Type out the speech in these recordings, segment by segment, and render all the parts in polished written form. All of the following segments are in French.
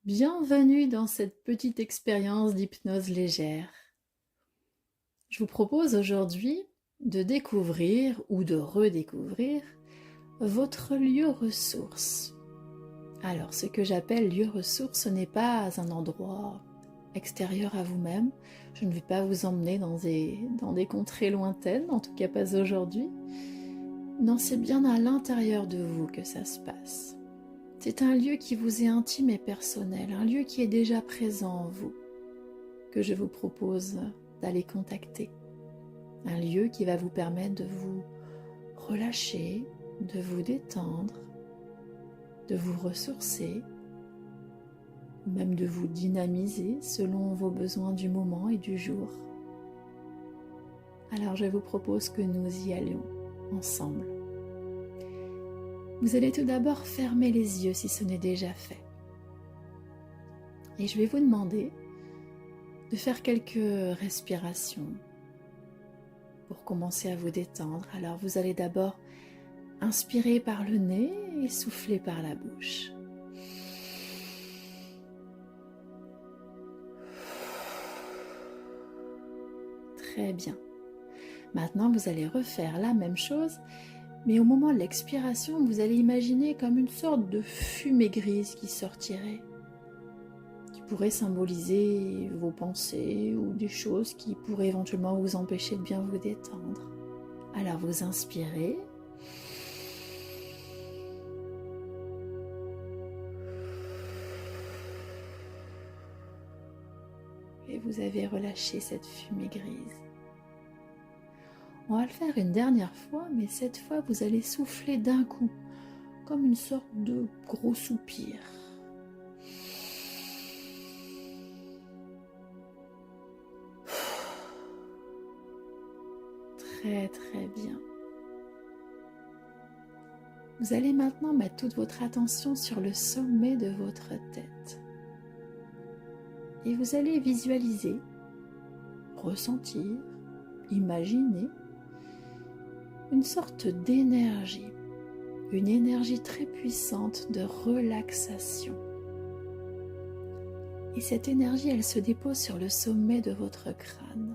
Bienvenue dans cette petite expérience d'hypnose légère. Je vous propose aujourd'hui de découvrir ou de redécouvrir votre lieu ressource. Alors, ce que j'appelle lieu ressource, ce n'est pas un endroit extérieur à vous-même. Je ne vais pas vous emmener dans des contrées lointaines, en tout cas pas aujourd'hui. Non, c'est bien à l'intérieur de vous que ça se passe. C'est un lieu qui vous est intime et personnel, un lieu qui est déjà présent en vous, que je vous propose d'aller contacter. Un lieu qui va vous permettre de vous relâcher, de vous détendre, de vous ressourcer, ou même de vous dynamiser selon vos besoins du moment et du jour. Alors je vous propose que nous y allions ensemble. Vous allez tout d'abord fermer les yeux si ce n'est déjà fait. Et je vais vous demander de faire quelques respirations pour commencer à vous détendre. Alors vous allez d'abord inspirer par le nez et souffler par la bouche. Très bien. Maintenant, vous allez refaire la même chose, mais au moment de l'expiration, vous allez imaginer comme une sorte de fumée grise qui sortirait, qui pourrait symboliser vos pensées ou des choses qui pourraient éventuellement vous empêcher de bien vous détendre. Alors vous inspirez. Et vous avez relâché cette fumée grise. On va le faire une dernière fois, mais cette fois vous allez souffler d'un coup, comme une sorte de gros soupir. Très très bien. Vous allez maintenant mettre toute votre attention sur le sommet de votre tête. Et vous allez visualiser, ressentir, imaginer une sorte d'énergie, une énergie très puissante de relaxation. Et cette énergie, elle se dépose sur le sommet de votre crâne,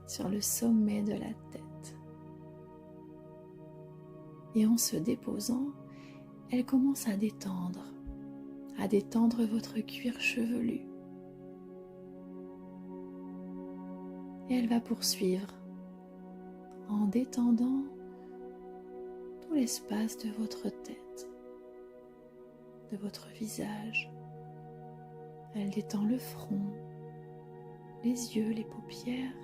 sur le sommet de la tête. Et en se déposant, elle commence à détendre votre cuir chevelu. Et elle va poursuivre en détendant tout l'espace de votre tête, de votre visage. Elle détend le front, les yeux, les paupières,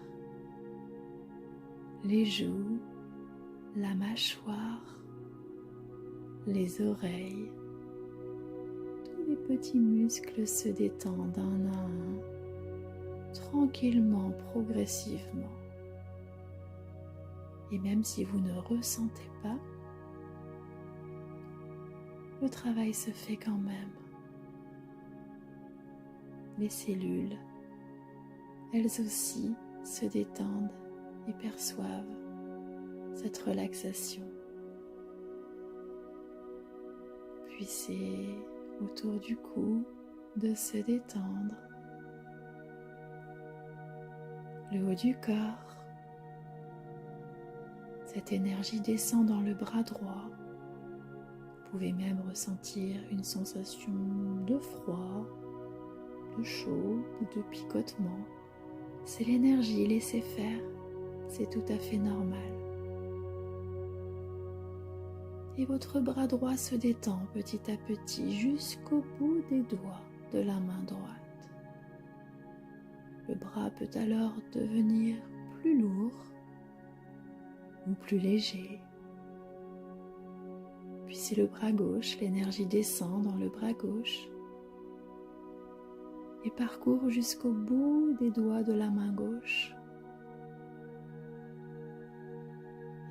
les joues, la mâchoire, les oreilles. Tous les petits muscles se détendent un à un, tranquillement, progressivement. Et même si vous ne ressentez pas, le travail se fait quand même. Les cellules, elles aussi, se détendent et perçoivent cette relaxation. Puis c'est autour du cou de se détendre. Le haut du corps. Cette énergie descend dans le bras droit. Vous pouvez même ressentir une sensation de froid, de chaud ou de picotement. C'est l'énergie, laissez faire, c'est tout à fait normal. Et votre bras droit se détend petit à petit jusqu'au bout des doigts de la main droite. Le bras peut alors devenir plus lourd ou plus léger. Puis c'est le bras gauche, l'énergie descend dans le bras gauche et parcourt jusqu'au bout des doigts de la main gauche.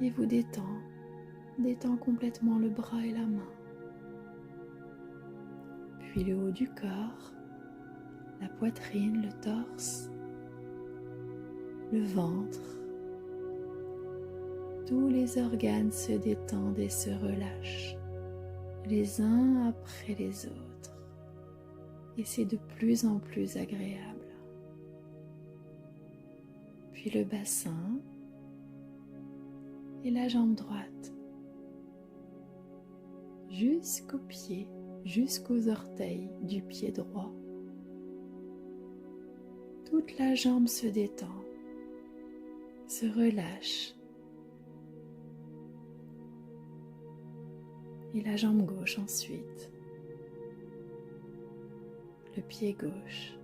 Et vous détend complètement le bras et la main. Puis le haut du corps, la poitrine, le torse, le ventre. Tous les organes se détendent et se relâchent, les uns après les autres. et c'est de plus en plus agréable. Puis le bassin et la jambe droite jusqu'aux pieds, jusqu'aux orteils du pied droit. Toute la jambe se détend, se relâche. Et la jambe gauche ensuite, le pied gauche.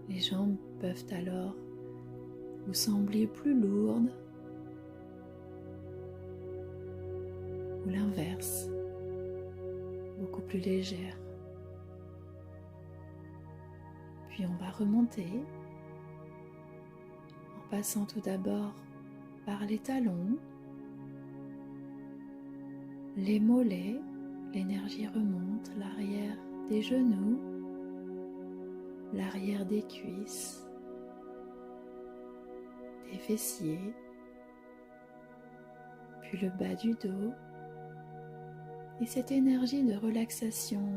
Les jambes peuvent alors vous sembler plus lourdes ou l'inverse, beaucoup plus légères. Puis on va remonter en passant tout d'abord par les talons, les mollets, l'énergie remonte, l'arrière des genoux, l'arrière des cuisses, des fessiers, puis le bas du dos. Et cette énergie de relaxation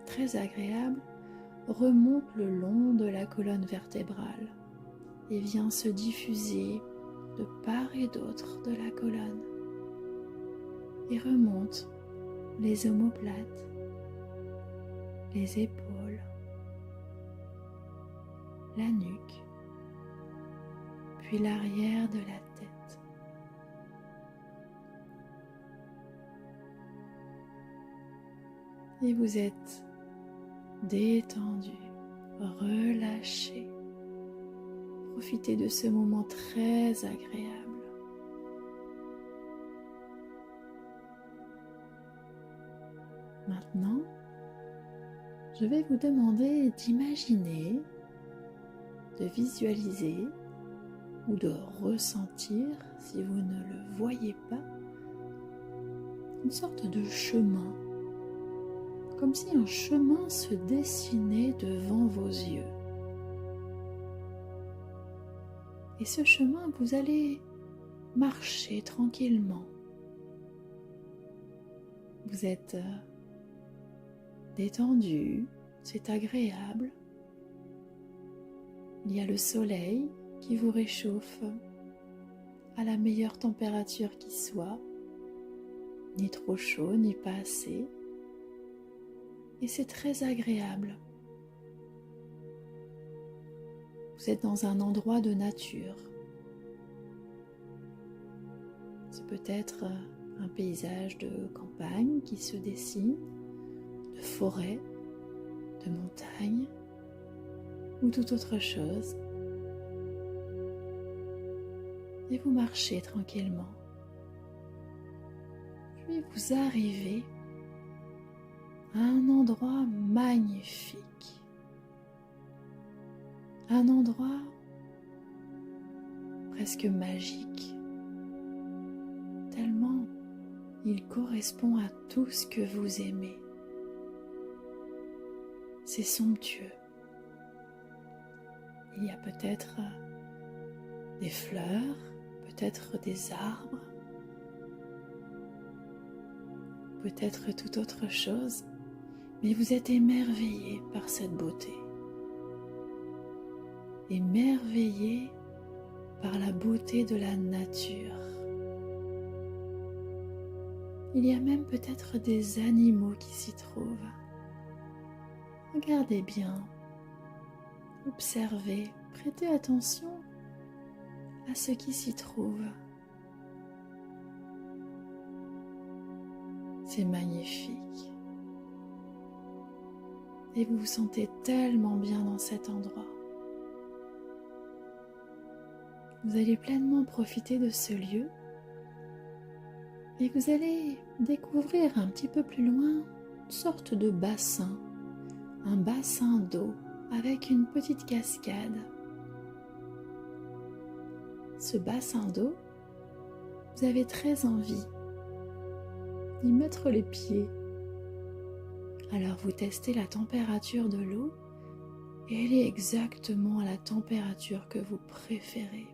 très agréable remonte le long de la colonne vertébrale et vient se diffuser de part et d'autre de la colonne et remonte les omoplates, les épaules, la nuque, puis l'arrière de la tête. Et vous êtes détendu, relâché. Profitez de ce moment très agréable. Maintenant, je vais vous demander d'imaginer, de visualiser ou de ressentir, si vous ne le voyez pas, une sorte de chemin, comme si un chemin se dessinait devant vos yeux. Et ce chemin, vous allez marcher tranquillement. Vous êtes détendu, c'est agréable. Il y a le soleil qui vous réchauffe à la meilleure température qui soit, ni trop chaud, ni pas assez. Et c'est très agréable. Vous êtes dans un endroit de nature. C'est peut-être un paysage de campagne qui se dessine, de forêt, de montagne ou toute autre chose. Et vous marchez tranquillement. Puis vous arrivez à un endroit magnifique. Un endroit presque magique, tellement il correspond à tout ce que vous aimez. C'est somptueux. Il y a peut-être des fleurs, peut-être des arbres, peut-être toute autre chose, mais vous êtes émerveillé par cette beauté. Émerveillé par la beauté de la nature. Il y a même peut-être des animaux qui s'y trouvent. Regardez bien, observez, prêtez attention à ce qui s'y trouve. C'est magnifique. Et vous vous sentez tellement bien dans cet endroit. Vous allez pleinement profiter de ce lieu et vous allez découvrir un petit peu plus loin une sorte de bassin, un bassin d'eau avec une petite cascade. Ce bassin d'eau, vous avez très envie d'y mettre les pieds. Alors vous testez la température de l'eau et elle est exactement à la température que vous préférez.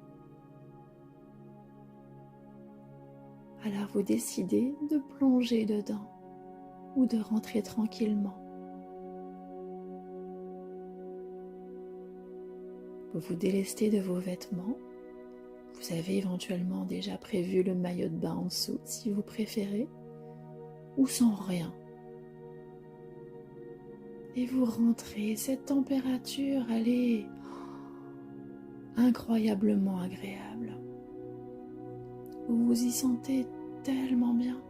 Alors vous décidez de plonger dedans. ou de rentrer tranquillement. Vous vous délestez de vos vêtements. Vous avez éventuellement déjà prévu le maillot de bain en dessous si vous préférez, ou sans rien. Et vous rentrez, cette température, elle est incroyablement agréable. Vous vous y sentez tellement bien.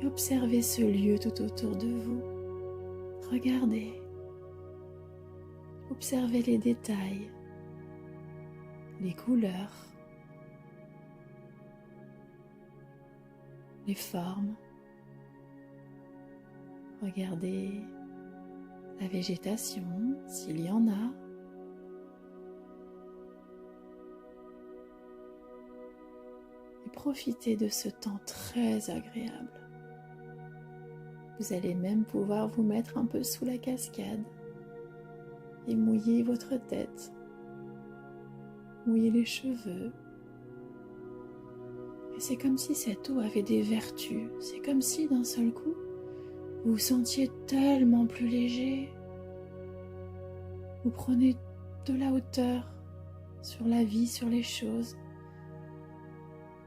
Et observez ce lieu tout autour de vous. Regardez. Observez les détails, les couleurs, les formes. Regardez la végétation, s'il y en a. Et profitez de ce temps très agréable. Vous allez même pouvoir vous mettre un peu sous la cascade et mouiller votre tête, mouiller les cheveux. Et c'est comme si cette eau avait des vertus. C'est comme si d'un seul coup, vous vous sentiez tellement plus léger. Vous prenez de la hauteur sur la vie, sur les choses.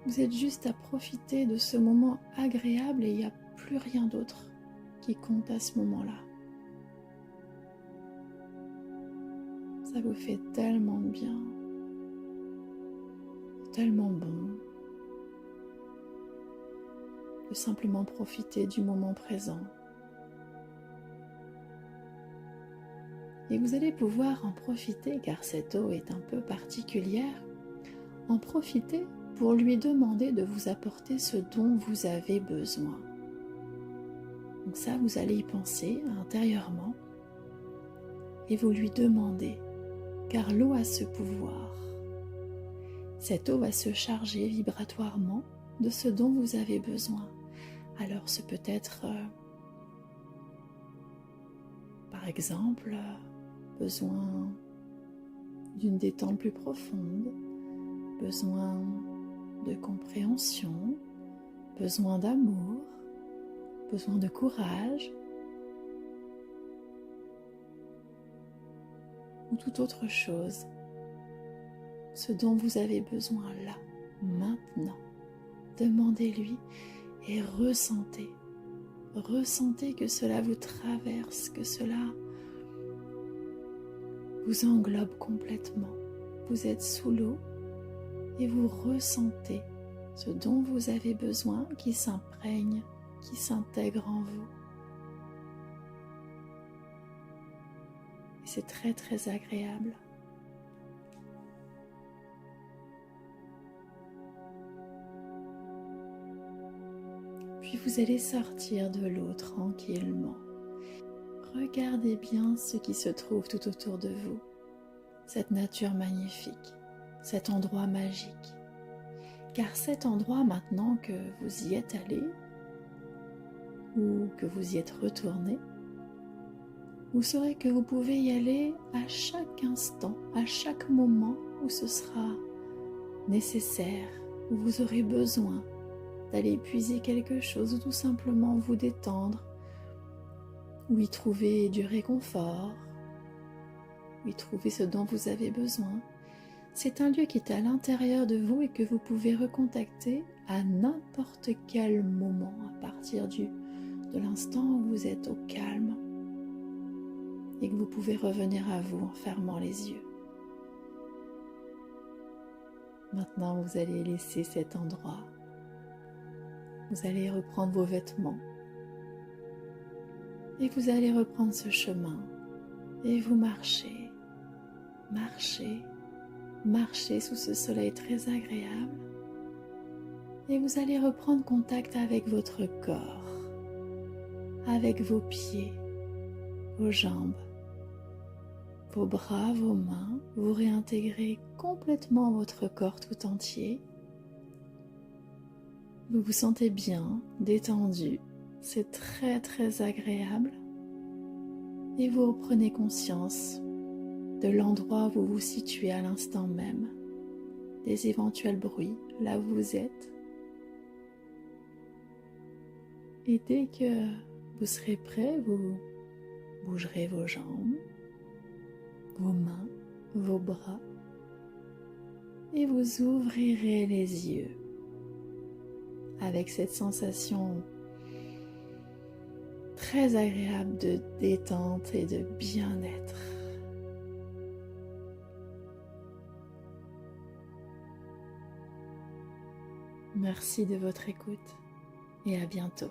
Vous êtes juste à profiter de ce moment agréable et il n'y a plus rien d'autre qui compte à ce moment-là. Ça vous fait tellement de bien, tellement bon de simplement profiter du moment présent. Et vous allez pouvoir en profiter, car cette eau est un peu particulière, en profiter pour lui demander de vous apporter ce dont vous avez besoin. Donc ça, vous allez y penser intérieurement et vous lui demandez, car l'eau a ce pouvoir. Cette eau va se charger vibratoirement de ce dont vous avez besoin. Alors ce peut être, par exemple, besoin d'une détente plus profonde, besoin de compréhension, besoin d'amour, besoin de courage ou toute autre chose. Ce dont vous avez besoin là, maintenant. Demandez-lui et ressentez. Ressentez que cela vous traverse, que cela vous englobe complètement. Vous êtes sous l'eau et vous ressentez ce dont vous avez besoin qui s'imprègne, qui s'intègre en vous. Et c'est très très agréable. Puis vous allez sortir de l'eau tranquillement. Regardez bien ce qui se trouve tout autour de vous, cette nature magnifique, cet endroit magique. Car cet endroit, maintenant que vous y êtes allé ou que vous y êtes retourné, vous saurez que vous pouvez y aller à chaque instant, à chaque moment où ce sera nécessaire, où vous aurez besoin d'aller puiser quelque chose ou tout simplement vous détendre, ou y trouver du réconfort, ou y trouver ce dont vous avez besoin. C'est un lieu qui est à l'intérieur de vous et que vous pouvez recontacter à n'importe quel moment à partir de l'instant où vous êtes au calme et que vous pouvez revenir à vous en fermant les yeux. Maintenant, vous allez laisser cet endroit. Vous allez reprendre vos vêtements et vous allez reprendre ce chemin et vous marchez, marchez, marchez sous ce soleil très agréable et vous allez reprendre contact avec votre corps, avec vos pieds, vos jambes, vos bras, vos mains. Vous réintégrez complètement votre corps tout entier. Vous vous sentez bien, détendu, c'est très très agréable et vous reprenez conscience de l'endroit où vous vous situez à l'instant même, des éventuels bruits là où vous êtes Et dès que vous serez prêt, vous bougerez vos jambes, vos mains, vos bras et vous ouvrirez les yeux avec cette sensation très agréable de détente et de bien-être. Merci de votre écoute et à bientôt.